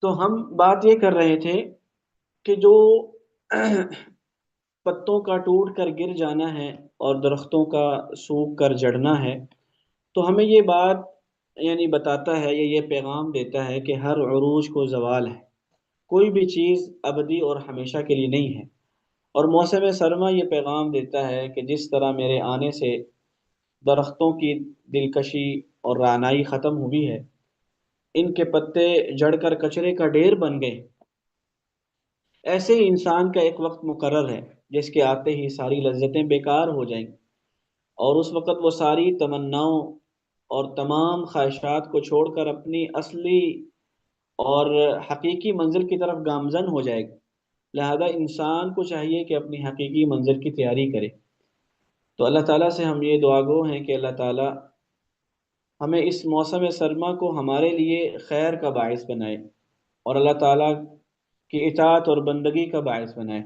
تو ہم بات یہ کر رہے تھے کہ جو پتوں کا ٹوٹ کر گر جانا ہے اور درختوں کا سوکھ کر جڑنا ہے، تو ہمیں یہ بات یعنی بتاتا ہے یا یہ پیغام دیتا ہے کہ ہر عروج کو زوال ہے، کوئی بھی چیز ابدی اور ہمیشہ کے لیے نہیں ہے۔ اور موسم سرما یہ پیغام دیتا ہے کہ جس طرح میرے آنے سے درختوں کی دلکشی اور رعنائی ختم ہوئی ہے، ان کے پتے جڑ کر کچرے کا ڈھیر بن گئے، ایسے ہی انسان کا ایک وقت مقرر ہے جس کے آتے ہی ساری لذتیں بیکار ہو جائیں، اور اس وقت وہ ساری تمناؤں اور تمام خواہشات کو چھوڑ کر اپنی اصلی اور حقیقی منزل کی طرف گامزن ہو جائے گا۔ لہذا انسان کو چاہیے کہ اپنی حقیقی منزل کی تیاری کرے۔ تو اللہ تعالیٰ سے ہم یہ دعا گو ہیں کہ اللہ تعالیٰ ہمیں اس موسم سرما کو ہمارے لیے خیر کا باعث بنائے، اور اللہ تعالیٰ کی اطاعت اور بندگی کا باعث بنائے۔